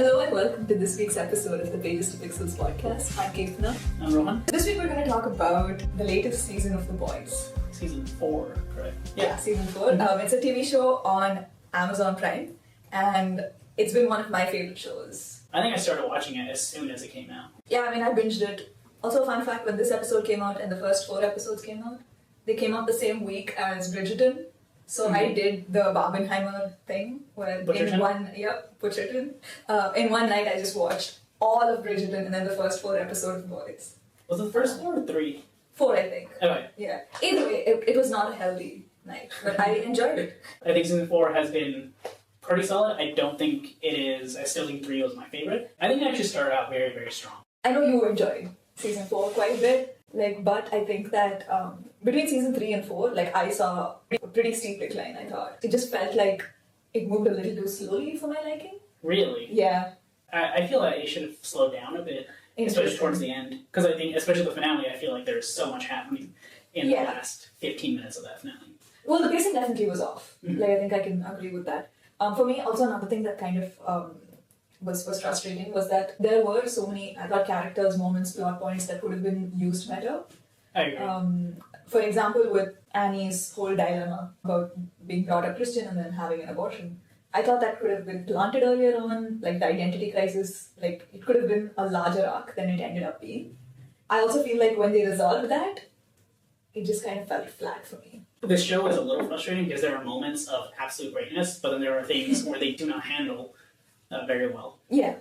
Hello and welcome to this week's episode of the Pages to Pixels podcast. I'm Keerthana. I'm Rohan. This week we're going to talk about the latest season of The Boys. Season 4, correct? Yeah, season 4. It's a TV show on Amazon Prime and it's been one of my favorite shows. I think I started watching it as soon as it came out. Yeah, I mean, I binged it. Also, fun fact, when this episode came out and the first 4 episodes came out, they came out the same week as Bridgerton. So I did the Barbenheimer thing where Bridgerton? in one night I just watched all of Bridgerton and then the first 4 episodes of Boys. Was it the first 4 or 3? 4, I think. Okay. Yeah. Either way, it was not a healthy night, but I enjoyed it. I think season 4 has been pretty solid. I don't think it is. I still think 3 was my favorite. I think it actually started out very, very strong. I know you enjoyed season 4 quite a bit, but I think that between season 3 and 4, I saw a pretty steep decline, I thought. It just felt like it moved a little too slowly for my liking. Really? Yeah. I feel that it should have slowed down a bit, especially towards the end. Because I think, especially the finale, I feel like there's so much happening in the last 15 minutes of that finale. Well, the pacing definitely was off. I think I can agree with that. For me, also another thing that kind of was frustrating was that there were so many, I thought, characters, moments, plot points that could have been used better. I agree. For example, with Annie's whole dilemma about being brought up Christian and then having an abortion. I thought that could have been planted earlier on, the identity crisis, it could have been a larger arc than it ended up being. I also feel like when they resolved that, it just kind of felt flat for me. This show is a little frustrating because there are moments of absolute greatness, but then there are things where they do not handle very well. Yeah.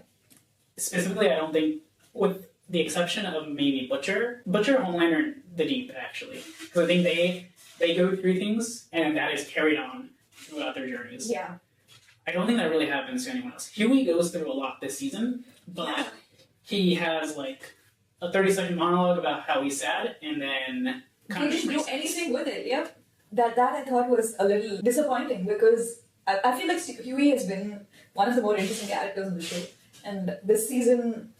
Specifically, I don't think, with the exception of maybe Butcher, Homelander, and The Deep, actually. Because I think they go through things, and that is carried on throughout their journeys. Yeah. I don't think that really happens to anyone else. Huey goes through a lot this season, but he has a 30-second monologue about how he's sad, and then He didn't do anything with it, yep. That I thought was a little disappointing because I feel like Huey has been one of the more interesting characters in the show. And this season,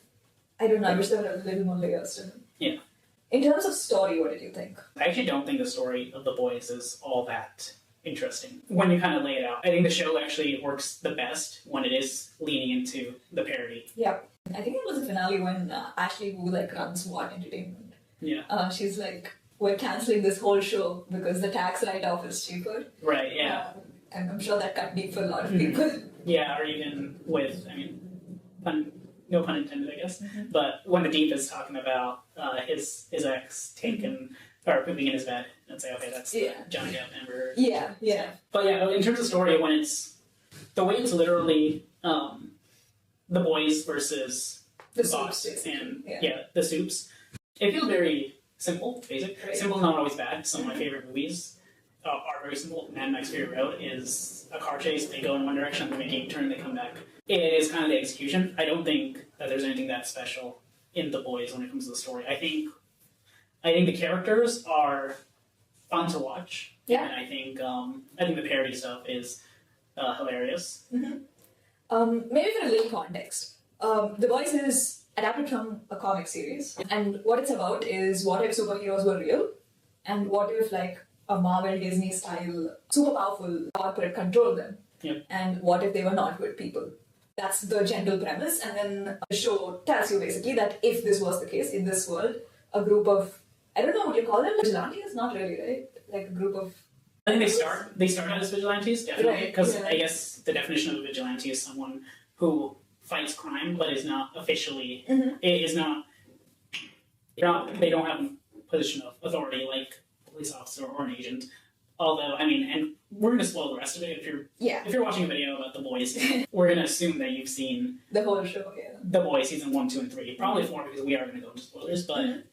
I don't know, I wish there were a little more layers to him. Yeah. In terms of story, what did you think? I actually don't think the story of The Boys is all that interesting when you kind of lay it out. I think the show actually works the best when it is leaning into the parody. Yeah. I think it was the finale when Ashley Wu runs What Entertainment. Yeah. She's like, we're cancelling this whole show because the tax write-off is cheaper. Right, yeah. And I'm sure that cut deep for a lot of people. Yeah, or even with, no pun intended, I guess. But when The Deep is talking about his ex taking or pooping in his bed, and say, okay, that's Johnny Depp, Amber. Yeah, yeah. But yeah, in terms of story, when it's the way it's literally The Boys versus The Boss Soups, and yeah. The Soups, it feels very simple, basic. Right. Simple is not always bad. Some of my favorite movies are very simple. Mad Max Fury Road is a car chase. They go in one direction, they make a turn, they come back. It is kind of the execution. I don't think that there's anything that special in The Boys when it comes to the story. I think the characters are fun to watch. Yeah. And I think the parody stuff is hilarious. Maybe for a little context. The Boys is adapted from a comic series, and what it's about is what if superheroes were real, and what if a Marvel Disney style super powerful corporate controlled them, and what if they were not good people. That's the general premise, and then the show tells you basically that if this was the case in this world, a group of, I don't know what you call them, vigilantes? Not really, right? A group of... I think they start out as vigilantes, definitely, because Right, I guess the definition of a vigilante is someone who fights crime but is not officially, they don't have a position of authority like a police officer or an agent. Although, and we're going to spoil the rest of it. If you're watching a video about The Boys, we're going to assume that you've seen the whole show, The Boys season 1, 2, and 3. Probably 4 because we are going to go into spoilers, but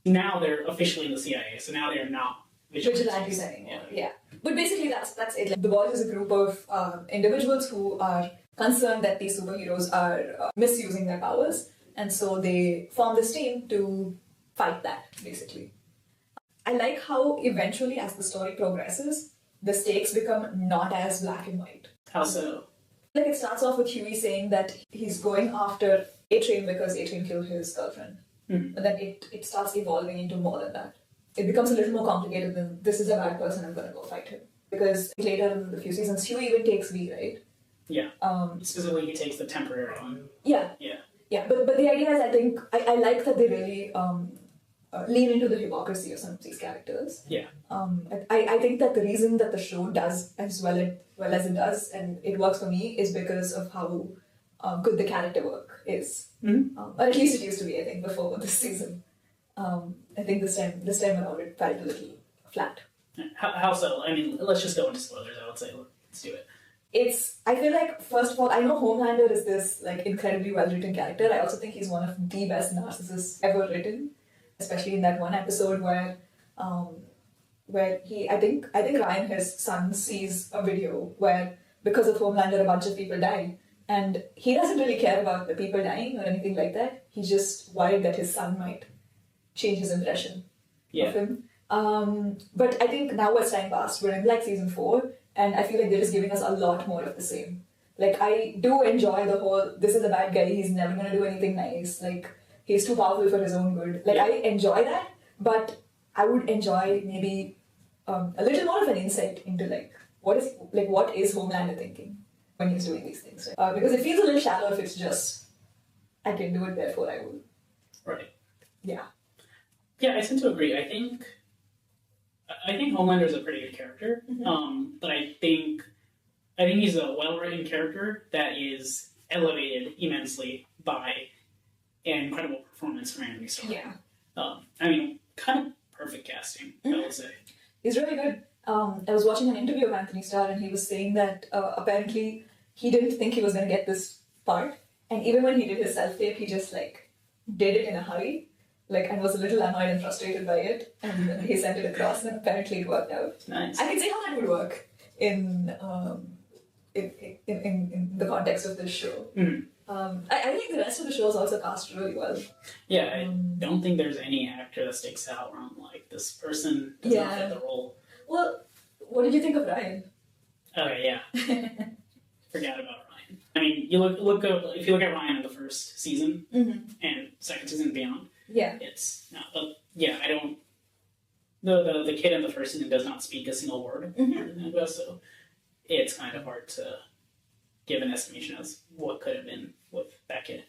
now they're officially in the CIA, so now they're not vigilantes anymore. Yeah. But basically that's it. The Boys is a group of individuals who are concerned that these superheroes are misusing their powers, and so they form this team to fight that, basically. I like how eventually, as the story progresses, the stakes become not as black and white. How so? It starts off with Huey saying that he's going after A-Train because A-Train killed his girlfriend. But then it starts evolving into more than that. It becomes a little more complicated than, this is a bad person, I'm going to go fight him. Because later in the few seasons, Huey even takes V, right? Yeah. Specifically, he takes the temporary one. Yeah. Yeah. Yeah, but the idea is, I think, I like that they really lean into the hypocrisy of some of these characters. Yeah. I think that the reason that the show does as well as it does, and it works for me, is because of how good the character work is. Mm-hmm. Or at least it used to be, I think, before this season. I think this time around it felt a little flat. How so? I mean, let's just go into spoilers, I would say. Let's do it. I feel like, first of all, I know Homelander is this like incredibly well-written character. I also think he's one of the best narcissists ever written, especially in that one episode where I think Ryan, his son, sees a video where, because of Homelander, a bunch of people die, and he doesn't really care about the people dying or anything like that. He's just worried that his son might change his impression of him. But I think now as time passed, we're in like season 4, and I feel like they're just giving us a lot more of the same. Like, I do enjoy the whole, this is a bad guy, he's never gonna do anything nice, like, he's too powerful for his own good. Like, I enjoy that, but I would enjoy maybe a little more of an insight into what is Homelander thinking when he's doing these things, right? Because it feels a little shallow if it's just, I can do it, therefore I will. Right. Yeah. Yeah, I tend to agree. I think Homelander is a pretty good character, but I think he's a well-written character that is elevated immensely by an incredible performance from Anthony Starr. Yeah. I mean, kind of perfect casting, I would say. He's really good. I was watching an interview of Anthony Starr, and he was saying that apparently he didn't think he was going to get this part, and even when he did his self-tape, he just did it in a hurry. And was a little annoyed and frustrated by it, and then he sent it across, and apparently it worked out. Nice. I can see how that would work in the context of this show. I think the rest of the show is also cast really well. Yeah, I don't think there's any actor that sticks out where I'm like, this person does not fit the role. Well, what did you think of Ryan? Okay, yeah. Forgot about Ryan. I mean, if you look at Ryan in the first season and second season and beyond. Yeah. It's not, but yeah, I don't. The kid in the first season does not speak a single word, so it's kind of hard to give an estimation as what could have been with that kid.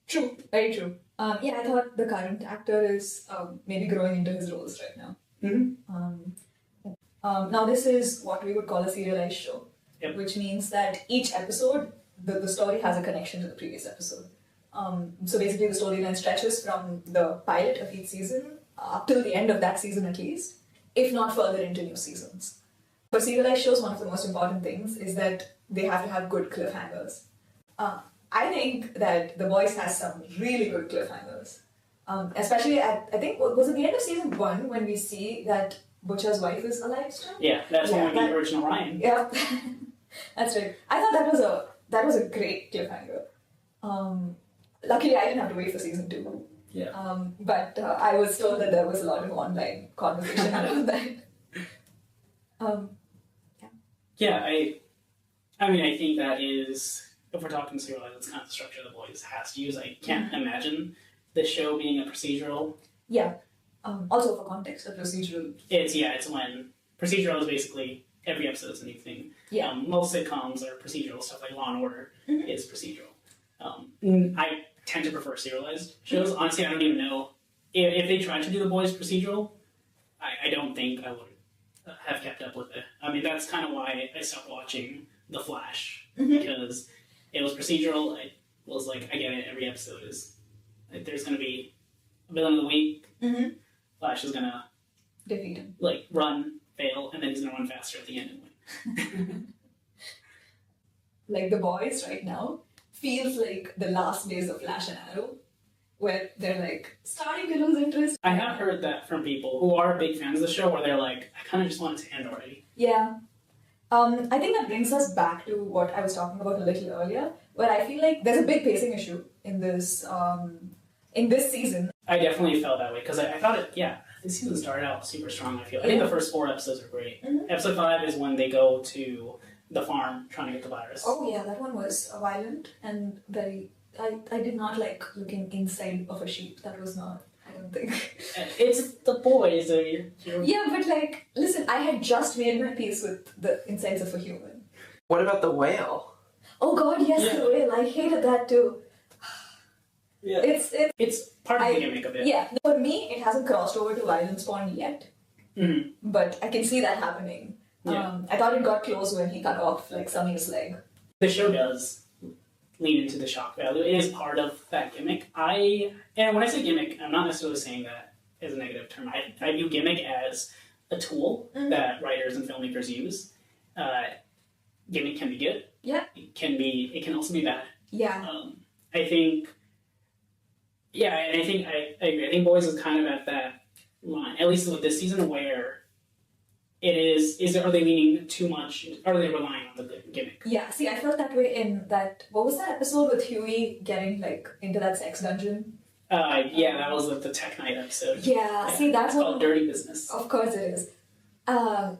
True, very true. I thought the current actor is maybe growing into his roles right now. Now this is what we would call a serialized show, which means that each episode, the story has a connection to the previous episode. So basically the storyline stretches from the pilot of each season up till the end of that season at least, if not further into new seasons. For serialized shows, one of the most important things is that they have to have good cliffhangers. I think that The Boys has some really good cliffhangers. Especially at, I think, was it the end of season 1 when we see that Butcher's wife is alive still? Yeah, that's when we meet the original Ryan. Yeah, that's right. I thought that was a great cliffhanger. Luckily, I didn't have to wait for season 2. Yeah. But I was told that there was a lot of online conversation around that. Yeah, I mean, I think that is, if we're talking serialized, that's kind of the structure The Boys has to use. I can't imagine the show being a procedural. Yeah. Also for context, a procedural. It's when procedural is basically every episode is a new thing. Yeah. Most sitcoms are procedural, stuff like Law and Order is procedural. I tend to prefer serialized shows. Honestly, I don't even know if they tried to do The Boys procedural. I don't think I would have kept up with it. I mean, that's kind of why I stopped watching The Flash, because it was procedural. I was like, I get it. Every episode is there's going to be a villain of the week. Flash is going to defeat him, run, fail, and then he's going to run faster at the end and win. The Boys right now feels like the last days of Flash and Arrow, where they're starting to lose interest. I have heard that from people who are big fans of the show, where they're like, I kind of just want it to end already. Yeah. I think that brings us back to what I was talking about a little earlier, where I feel like there's a big pacing issue in this season. I definitely felt that way, because I thought this season started out super strong, I feel. I think the first 4 episodes are great. Episode 5 is when they go to the farm trying to get the virus. Oh yeah, that one was violent and very... I did not like looking inside of a sheep. That was not... I don't think. It's The Boys. Yeah, but listen, I had just made my peace with the insides of a human. What about the whale? Oh God, yes, Yeah. the whale. I hated that too. Yeah. It's part of the gimmick of it. Yeah, for me, it hasn't crossed over to violence porn yet, Mm-hmm. but I can see that happening. Yeah. I thought it got close when he cut off like Sunny's leg. The show does lean into the shock value. It is part of that gimmick. And when I say gimmick, I'm not necessarily saying that as a negative term. I view gimmick as a tool that writers and filmmakers use. Gimmick can be good. Yeah. It can also be bad. Yeah. I think. Yeah, and I agree. I think Boys is kind of at that line, at least with this season, where it is. Are they leaning too much? Are they relying on the gimmick? Yeah, see, I felt that way in that. What was that episode with Huey getting like into that sex dungeon? Yeah, that was the Tech Night episode. Yeah, see, that's it's what. called Dirty Business. Of course it is.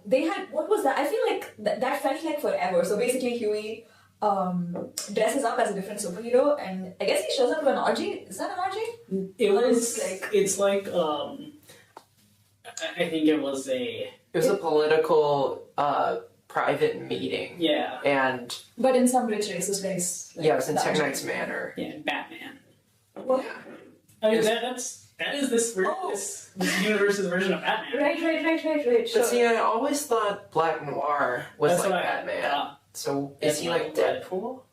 They had, what was that? I feel like that felt like forever. So basically, Huey dresses up as a different superhero, and I guess he shows up to an orgy. Is that an orgy? It's like I think it was a. It was a political private meeting. Yeah. And but in some rich racist place. yeah, it was in Tech Knight's Manor. Yeah, Batman. Well, I mean that is this universe's version of Batman. Right. But see, I always thought Black Noir was That's like what Batman. So is he like Deadpool?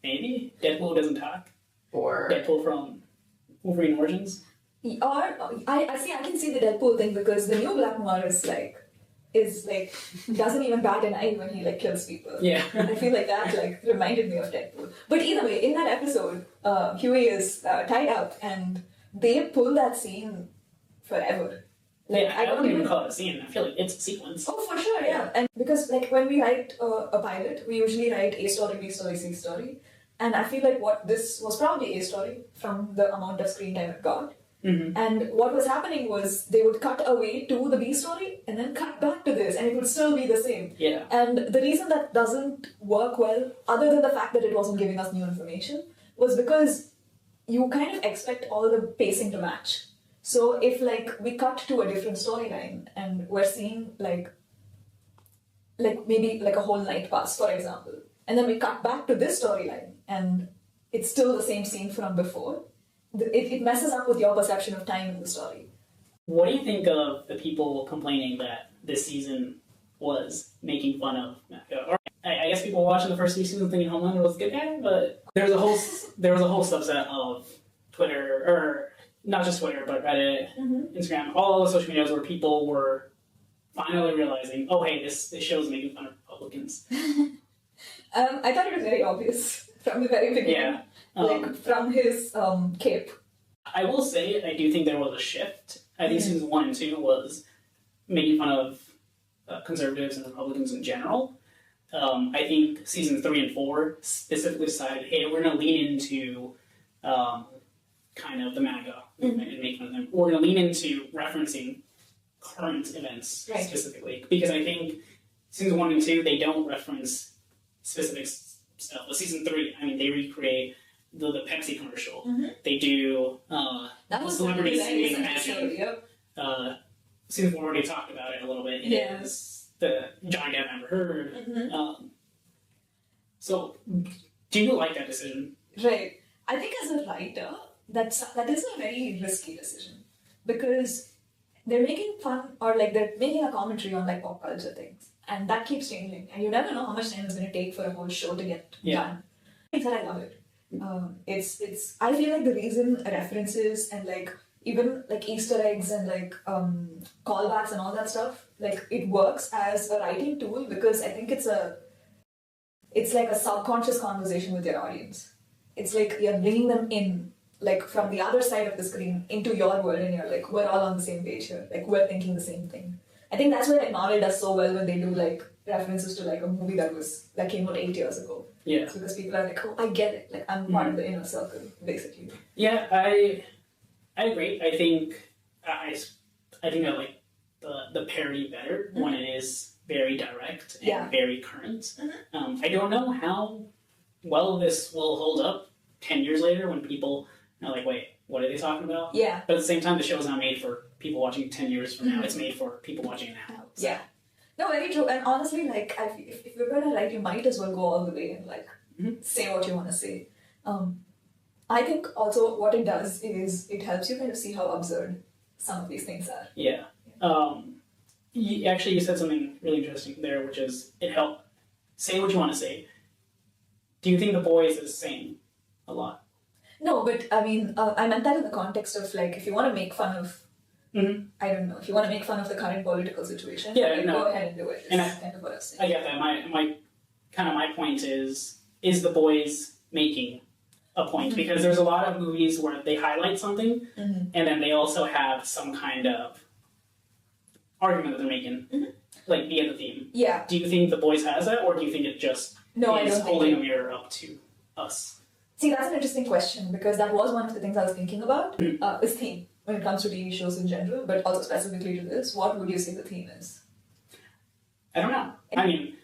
Maybe Deadpool doesn't talk. Or Deadpool from Wolverine Origins. Or I see. I can see the Deadpool thing because the new Black Noir is like doesn't even bat an eye when he like kills people. Yeah. I feel like that like reminded me of Deadpool. But either way, in that episode, Huey is tied up and they pull that scene forever. Like, Yeah, I wouldn't even call it a scene. I feel like it's a sequence. Oh, for sure, yeah. And because like when we write a pilot, we usually write A story, B story, C story. And I feel like what this was probably A story from the amount of screen time it got. Mm-hmm. And what was happening was they would cut away to the B story and then cut back to this, and it would still be the same. Yeah. And the reason that doesn't work well, other than the fact that it wasn't giving us new information, was because you kind of expect all the pacing to match. So if like we cut to a different storyline and we're seeing like maybe like a whole night pass, for example, and then we cut back to this storyline and it's still the same scene from before, it messes up with your perception of time in the story. What do you think of the people complaining that this season was making fun of Mecca? Or I guess people watching the first 3 seasons thinking Homelander was a good guy, but there was a whole subset of Twitter, or not just Twitter, but Reddit, Instagram, all the social medias where people were finally realizing, oh hey, this show's making fun of Republicans. I thought it was very obvious from the very beginning. Yeah. Like from his cape. I will say, I do think there was a shift. I think seasons 1 and 2 was making fun of conservatives and Republicans in general. I think seasons 3 and 4 specifically decided, hey, we're going to lean into kind of the MAGA movement and make fun of them. We're going to lean into referencing current events specifically. Because I think seasons 1 and 2, they don't reference specific stuff. But season 3, I mean, they recreate the Pepsi commercial. They do celebrities singing Imagine. Yep. Season 4 already talked about it a little bit. It is the Johnny Depp Amber Heard. So, do you like that decision? Right. I think as a writer, that is a very risky decision because they're making fun or like they're making a commentary on like pop culture things, and that keeps changing, and you never know how much time it's going to take for a whole show to get done. I think that I love it. It's I feel like the reason references and like even like Easter eggs and like callbacks and all that stuff, like it works as a writing tool because I think it's like a subconscious conversation with your audience. It's like you're bringing them in, like from the other side of the screen into your world, and you're like, we're all on the same page here. Like we're thinking the same thing. I think that's why like Marvel does so well when they do like references to like a movie that came out 8 years ago. Yeah. It's because people are like, oh, I get it. Like I'm part of the inner circle, basically. Yeah, I agree. I think I think I like the parody better when it is very direct and very current. I don't know how well this will hold up 10 years later when people are like, wait, what are they talking about? Yeah. But at the same time, the show is not made for people watching 10 years from now. It's made for people watching it now. So. Yeah. No, very true. And honestly, like, if you're gonna write, you might as well go all the way and like say what you want to say. I think also what it does is it helps you kind of see how absurd some of these things are. Yeah. You said something really interesting there, which is it helped say what you want to say. Do you think The Boys is saying a lot? No, but I mean, I meant that in the context of like, if you want to make fun of, I don't know, if you want to make fun of the current political situation, go ahead and do it. That's kind of what I was saying. I get that. My point is The Boys making a point? Because there's a lot of movies where they highlight something, and then they also have some kind of argument that they're making, like via the theme. Yeah. Do you think The Boys has that, or do you think it just is holding a mirror up to us? See, that's an interesting question, because that was one of the things I was thinking about, is theme, when it comes to TV shows in general, but also specifically to this. What would you say the theme is? I don't know. I mean,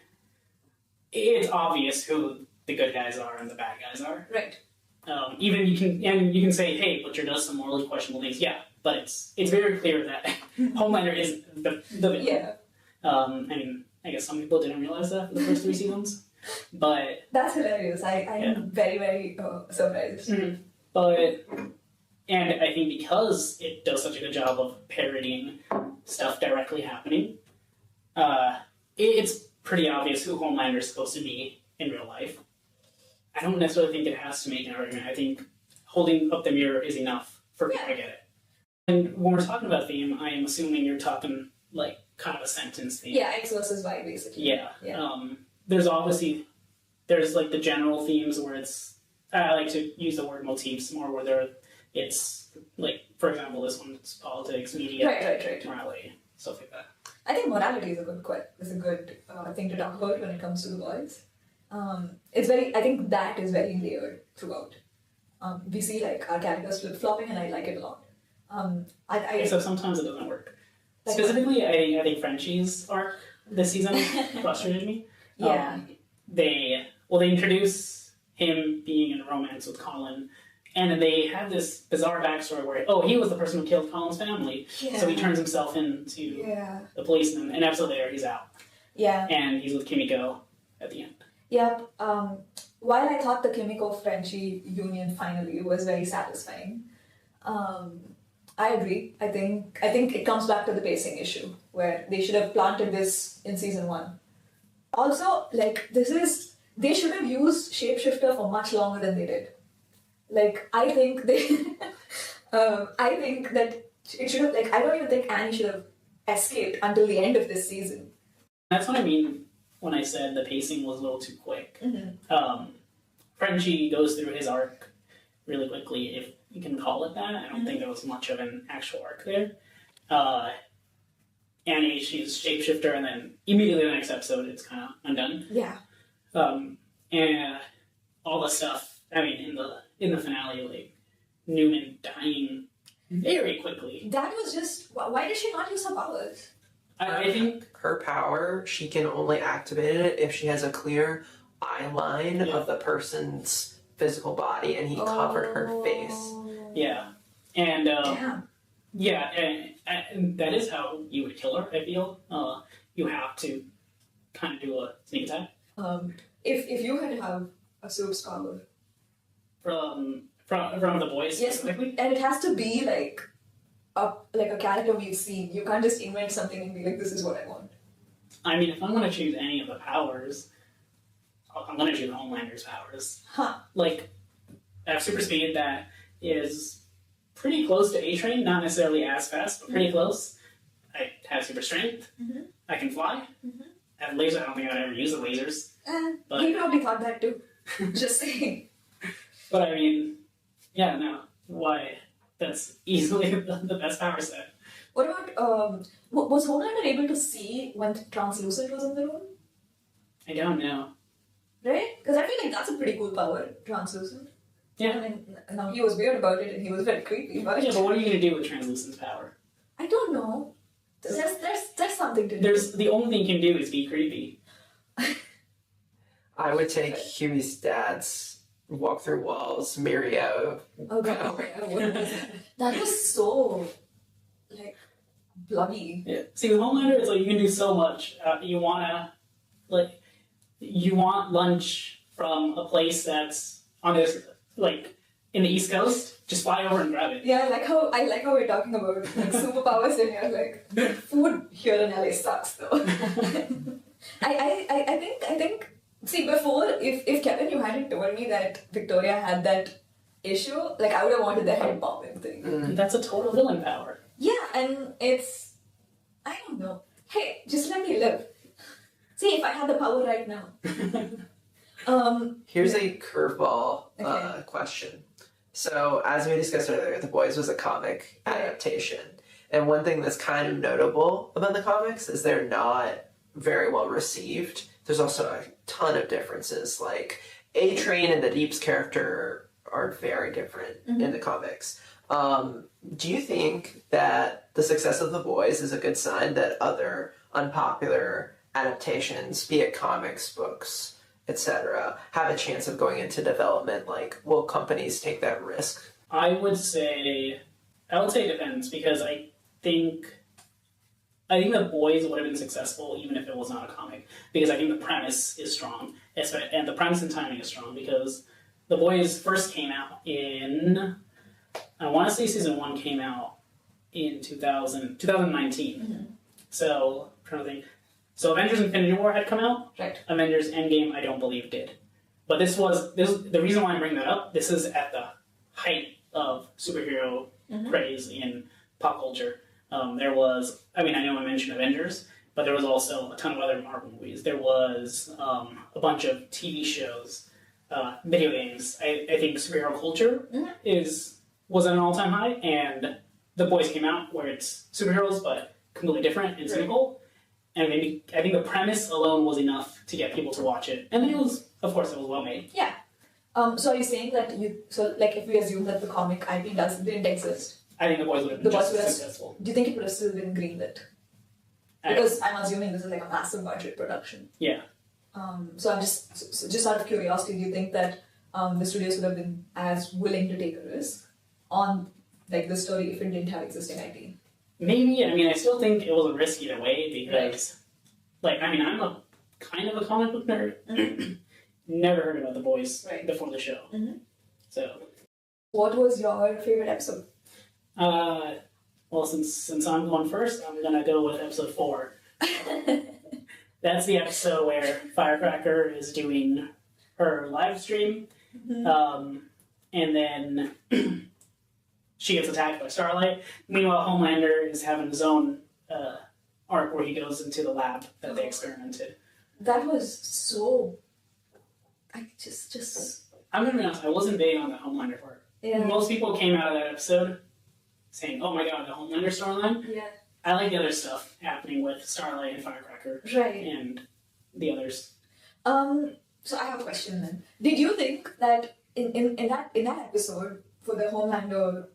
it's obvious who the good guys are and the bad guys are. Right. Even you can say, hey, Butcher does some morally questionable things. Yeah, but it's very clear that Homelander is the villain. Yeah. I mean, I guess some people didn't realize that for the first 3 seasons, but that's hilarious. I am very, very surprised. But and I think because it does such a good job of parodying stuff directly happening, it's pretty obvious who Homelander is supposed to be in real life. I don't necessarily think it has to make an argument. I think holding up the mirror is enough for me to get it. And when we're talking about theme, I am assuming you're talking like kind of a sentence theme. Yeah, X versus Y, basically. Yeah. There's like the general themes where it's, I like to use the word motifs more, where it's like, for example, this one's politics, media, right. morality, stuff like that. I think morality is a good thing to talk about when it comes to The Boys. I think that is very layered throughout. We see like our characters flip-flopping, and I like it a lot. So sometimes it doesn't work. Specifically, I think Frenchie's arc this season frustrated me. They introduce him being in a romance with Colin, and then they have this bizarre backstory where, he was the person who killed Colin's family, so he turns himself into the police, and an episode later he's out. Yeah. And he's with Kimiko at the end. Yep. While I thought the Kimiko-Frenchie union finally was very satisfying, I agree. I think it comes back to the pacing issue, where they should have planted this in season 1. Also, like, they should have used Shapeshifter for much longer than they did. Like, I think that it should have, like, I don't even think Annie should have escaped until the end of this season. That's what I mean when I said the pacing was a little too quick. Frenchie goes through his arc really quickly, if you can call it that. I don't think there was much of an actual arc there. Annie, she's shapeshifter, and then immediately the next episode, it's kind of undone. Yeah. And all the stuff. I mean, in the finale, like Newman dying very quickly. That was just. Why did she not use her powers? I think her power, she can only activate it if she has a clear eye line of the person's physical body, and he covered her face. Yeah, and and that is how you would kill her. I feel you have to kind of do a sneak attack. If you had to have a superpower from The Boys, specifically, and it has to be like a character we've seen. You can't just invent something and be like, "This is what I want." I mean, if I'm going to choose any of the powers, I'm going to choose Homelander's powers. Like, I have super speed that is pretty close to A-Train, not necessarily as fast, but pretty close. I have super strength. I can fly. I have lasers. I don't think I'd ever use the lasers. But he probably thought that too. Just saying. But I mean, why? That's easily the best power set. What about, was Homelander able to see when Translucent was in the room? I don't know. Right? Because I feel like that's a pretty cool power, Translucent. Yeah. I mean, now he was weird about it and he was very creepy, but... Yeah, but what are you going to do with Translucent's power? I don't know. There's something to do. The only thing you can do is be creepy. I would take Huey's dad's walk through walls, Mirio. Oh god, that was so, like, bloody. Yeah. See, with Homelander, it's like you can do so much. You want lunch from a place that's on this, like, in the East Coast, just fly over and grab it. Yeah, I like how we're talking about like superpowers and you're like food here in LA sucks though. I think see before if Kevin you hadn't told me that Victoria had that issue, like I would have wanted the head bobbing thing. That's a total villain power. Yeah, and it's I don't know. Hey, just let me live. See if I had the power right now. Here's a curveball Okay. question. So, as we discussed earlier, The Boys was a comic adaptation. And one thing that's kind of notable about the comics is they're not very well received. There's also a ton of differences. Like, A-Train and the Deep's character are very different in the comics. Do you think that the success of The Boys is a good sign that other unpopular adaptations, be it comics, books, etc., have a chance of going into development? Like, will companies take that risk? I would say it depends, because I think The Boys would have been successful even if it was not a comic, because I think the premise is strong, and the premise and timing is strong, because The Boys first came out in, I want to say season 1 came out in 2019. So, I'm trying to think. So Avengers Infinity War had come out. Right. Avengers Endgame, I don't believe, did. But this the reason why I bring that up, this is at the height of superhero craze in pop culture. There was, I know I mentioned Avengers, but there was also a ton of other Marvel movies. There was a bunch of TV shows, video games. I think superhero culture was at an all-time high, and The Boys came out where it's superheroes, but completely different and cynical. And I think the premise alone was enough to get people to watch it. And then it was well made. Yeah. So are you saying that if we assume that the comic IP didn't exist, I think The Boys would have been just as successful. do you think it would have still been greenlit? Because I'm assuming this is like a massive budget production. Yeah. So I'm just out of curiosity, do you think that the studios would have been as willing to take a risk on like the story if it didn't have existing IP? Maybe. I still think it was a risk either way, because, I'm a kind of a comic book nerd. Never heard about The Boys before the show. So. What was your favorite episode? Well, since I'm going first, I'm gonna go with episode 4. That's the episode where Firecracker is doing her live stream, and then she gets attacked by Starlight. Meanwhile, Homelander is having his own arc where he goes into the lab that they experimented. That was so. I'm gonna be honest, I wasn't big on the Homelander part. Yeah. Most people came out of that episode saying, "Oh my god, the Homelander storyline." Yeah. I like the other stuff happening with Starlight and Firecracker, Right. and the others. So I have a question then. Did you think that in that episode for the Homelander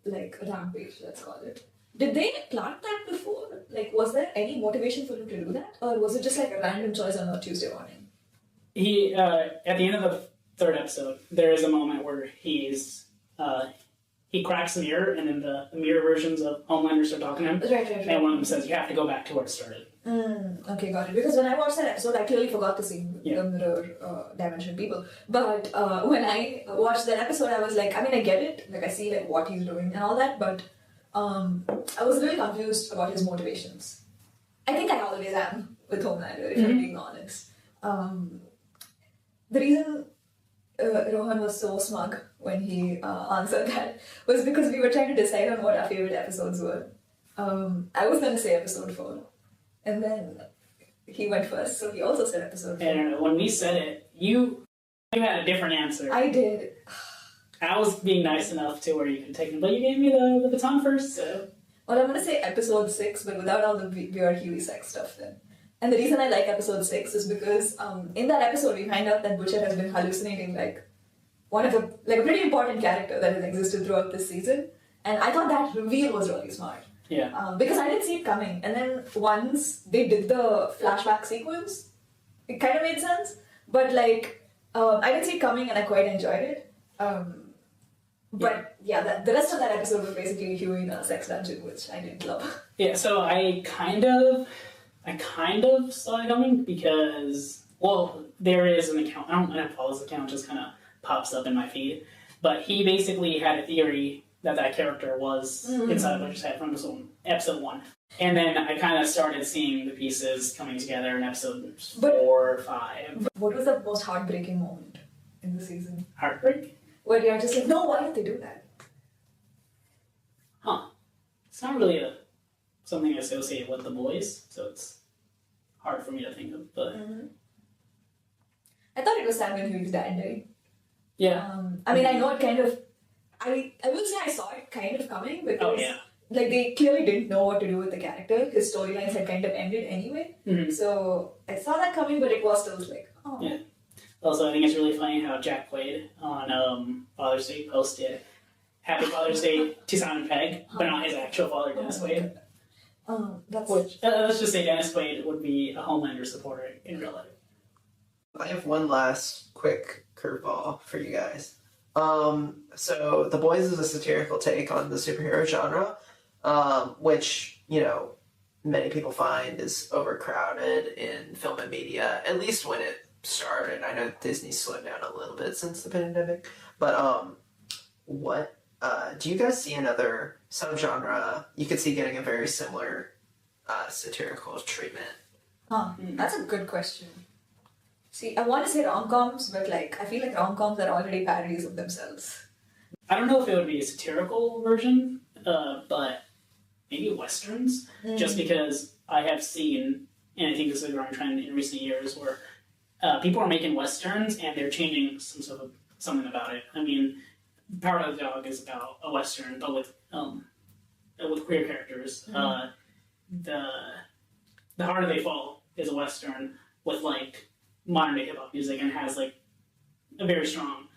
rampage, let's call it, did they plant that before? Like, was there any motivation for him to do that, or was it just like a random choice on a Tuesday morning? He at the end of the 3rd episode, there is a moment where he cracks a mirror, and then the mirror versions of Homelander start talking to him. Right. And one of them says, "You have to go back to where it started." Okay, got it. Because when I watched that episode, I clearly forgot to see the mirror dimension people. But when I watched that episode, I was like, I get it. Like, I see like what he's doing and all that, but I was really confused about his motivations. I think I always am with Homelander, if I'm being honest. The reason Rohan was so smug when he answered that was because we were trying to decide on what our favorite episodes were. I was going to say episode 4, and then he went first, so he also said episode 4. And when we said it, you had a different answer. I did. I was being nice enough to where you could take it, but you gave me the baton first, so. Well, I'm going to say episode 6, but without all the weird Huey sex stuff then. And the reason I like episode 6 is because in that episode we find out that Butcher has been hallucinating one of a pretty important character that has existed throughout this season. And I thought that reveal was really smart. Yeah. Because I didn't see it coming. And then once they did the flashback sequence, it kind of made sense. But I didn't see it coming and I quite enjoyed it. But the rest of that episode was basically Huey in a sex dungeon, which I didn't love. Yeah, so I kind of saw it coming because Well, there is an account. I don't follow his account; just kind of pops up in my feed. But he basically had a theory that character was inside of Butcher's head from episode 1. And then I kind of started seeing the pieces coming together in episode 4 or 5. What was the most heartbreaking moment in the season? Heartbreak? Where you're just like, no, why did they do that? Huh. It's not really something I associate with the boys, so it's hard for me to think of. But I thought it was sad when Hugh's dad died. yeah. I mean, I know it kind of. I will say I saw it kind of coming because like they clearly didn't know what to do with the character. His storylines had kind of ended anyway. So I saw that coming, but it was still like, oh. Yeah. Also, I think it's really funny how Jack Quaid on Father's Day posted Happy Father's Day to Simon Pegg, but not his actual father, Dennis Quaid. That's Which, let's just say Dennis Quaid would be a Homelander supporter in real life. I have one last quick curveball for you guys. So The Boys is a satirical take on the superhero genre, which, you know, many people find is overcrowded in film and media, at least when it started. I know Disney slowed down a little bit since the pandemic, but what do you guys see another subgenre you could see getting a very similar satirical treatment? That's a good question. See, I want to say rom-coms, but like I feel like rom-coms are already parodies of themselves. I don't know if it would be a satirical version, but maybe westerns, just because I have seen, and I think this is a growing trend in recent years, where people are making westerns and they're changing something about it. I mean, Power of the Dog is about a western, but with queer characters. The Harder They Fall is a western with like modern day hip hop music and has like a very strong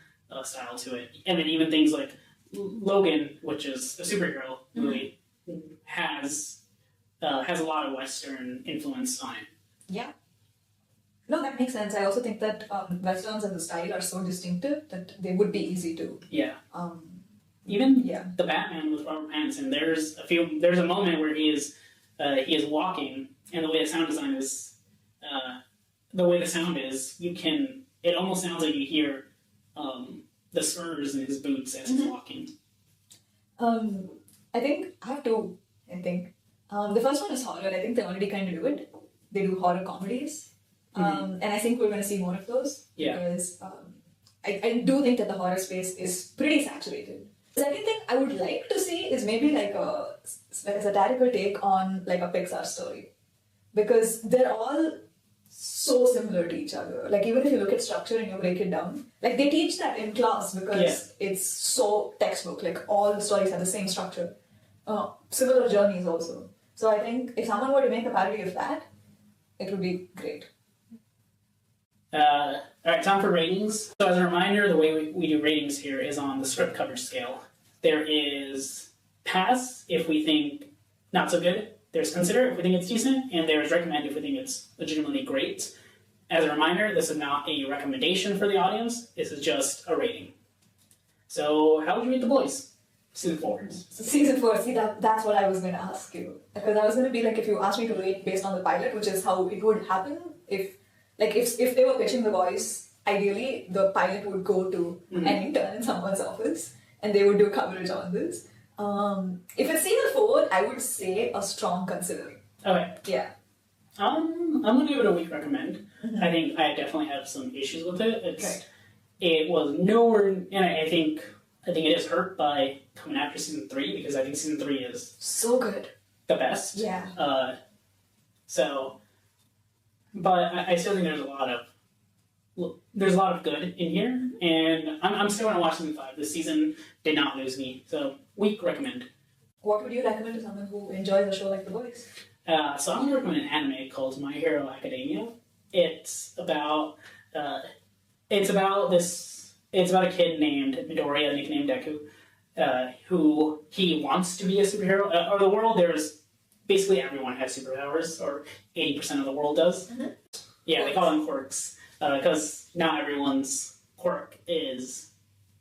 style to it. And then even things like Logan, which is a superhero movie, has a lot of western influence on it. Yeah. No, that makes sense. I also think that westerns as a style are so distinctive that they would be easy to. Yeah. Even the Batman with Robert Pattinson. There's a moment where he is walking, and the way the sound design is, it almost sounds like you hear the spurs in his boots as he's walking. I think I have two. The first one is horror. I think they already kind of do it. They do horror comedies. And I think we're going to see more of those. Yeah. Because I do think that the horror space is pretty saturated. The second thing I would like to see is maybe like a satirical take on like a Pixar story. Because they're all so similar to each other. Like even if you look at structure and you break it down, like they teach that in class because it's so textbook. Like all the stories have the same structure. Similar journeys also. So I think if someone were to make a parody of that, it would be great. All right, time for ratings. So as a reminder, the way we do ratings here is on the script coverage scale. There is pass if we think not so good. There's consider if we think it's decent, and there's recommend if we think it's legitimately great. As a reminder, this is not a recommendation for the audience. This is just a rating. So how would you rate The Boys? Season 4. Season 4, see that's what I was going to ask you. Because I was going to be like, if you asked me to rate based on the pilot, which is how it would happen, if they were pitching The Boys, ideally the pilot would go to an intern in someone's office and they would do coverage on this. If it's season 4, I would say a strong consider. Okay. Yeah. I'm going to give it a weak recommend. I think I definitely have some issues with it. It was nowhere, and I think it is hurt by coming after season 3 because I think season 3 is so good, the best. Yeah. But I still think there's a lot of good in here, and I'm still going to watch season 5. This season did not lose me, so weak recommend. What would you recommend to someone who enjoys a show like The Boys? So I'm going to recommend an anime called My Hero Academia. It's about a kid named Midoriya, nicknamed Deku, who he wants to be a superhero. Or the world, there's basically everyone has superpowers, or 80% of the world does. Yeah, they call them quirks, because not everyone's quirk is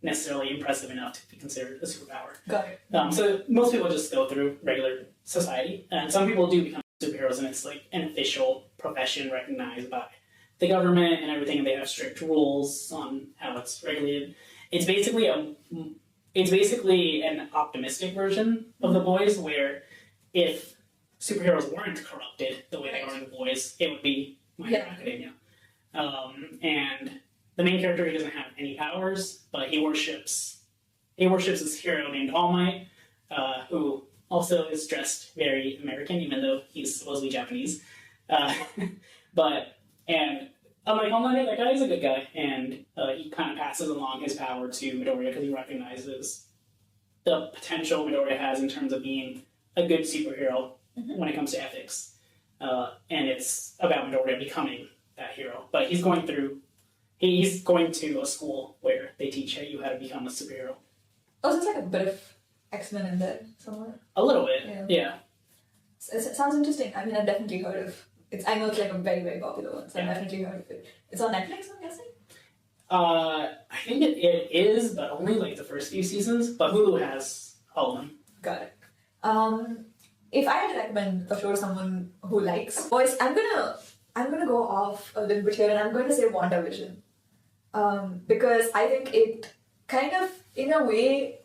necessarily impressive enough to be considered a superpower. Got it. So most people just go through regular society, and some people do become superheroes, and it's like an official profession recognized by the government and everything, and they have strict rules on how it's regulated. It's basically an optimistic version of The Boys, where if superheroes weren't corrupted the way they are in The Boys, it would be My Hero Academia. And the main character, he doesn't have any powers, but he worships this hero named All Might, who also is dressed very American, even though he's supposedly Japanese. And I'm like, All Might, that guy is a good guy, and he kind of passes along his power to Midoriya because he recognizes the potential Midoriya has in terms of being a good superhero when it comes to ethics. And it's about Midoriya becoming that hero. But he's going to a school where they teach you how to become a superhero. Oh, so it's like a bit of X-Men in there somewhere? A little bit, yeah. It sounds interesting. I mean, I've definitely heard of it. I know it's like a very, very popular one, so I've definitely heard of it. It's on Netflix, I'm guessing? I think it is, but only like the first few seasons. But Hulu has all of them. Got it. If I had to recommend a show to someone who likes boys, I'm gonna go off a little bit here, and I'm going to say WandaVision, because I think it kind of, in a way,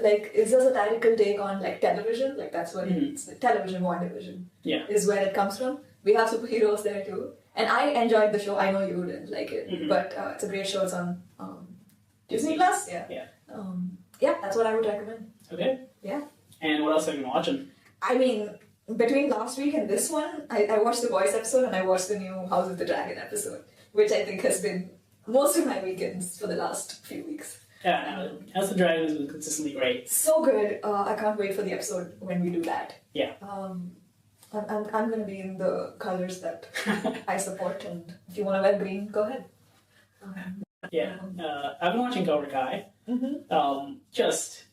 like, is a satirical take on like television. Like, that's what it's television. WandaVision is where it comes from. We have superheroes there too, and I enjoyed the show. I know you didn't like it, but it's a great show. It's on Disney Plus. Yeah, that's what I would recommend. Okay. Yeah. And what else have you been watching? I mean, between last week and this one, I watched the Boys episode and I watched the new House of the Dragon episode, which I think has been most of my weekends for the last few weeks. Yeah, House of the Dragon has been consistently great. So good. I can't wait for the episode when we do that. Yeah. I'm going to be in the colors that I support, and if you want to wear green, go ahead. I've been watching Cobra Kai. Just,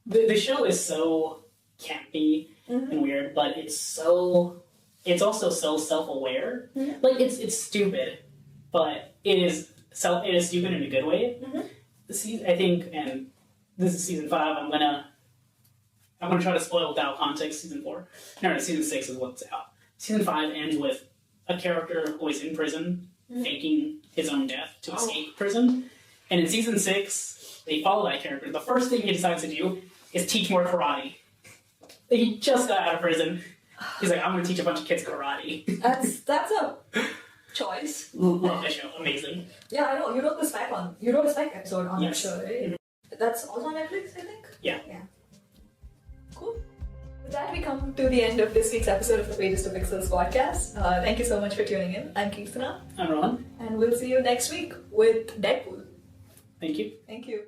the show is so campy and weird, but it's also so self-aware. Like, it's stupid, but it is stupid in a good way. I think, and this is season 5, I'm gonna try to spoil without context season 4. No, season 6 is what's out. Season 5 ends with a character who is in prison, faking his own death to escape prison. And in season 6, they follow that character. The first thing he decides to do is teach more karate. He just got out of prison. He's like, I'm gonna teach a bunch of kids karate. That's a choice. Love the show, amazing. Yeah, I know. You wrote the spec episode on that show, right? That's also on Netflix, I think? Yeah. Cool. With that, we come to the end of this week's episode of the Pages to Pixels podcast. Thank you so much for tuning in. I'm Keerthana. I'm Rohan. And we'll see you next week with Deadpool. Thank you. Thank you.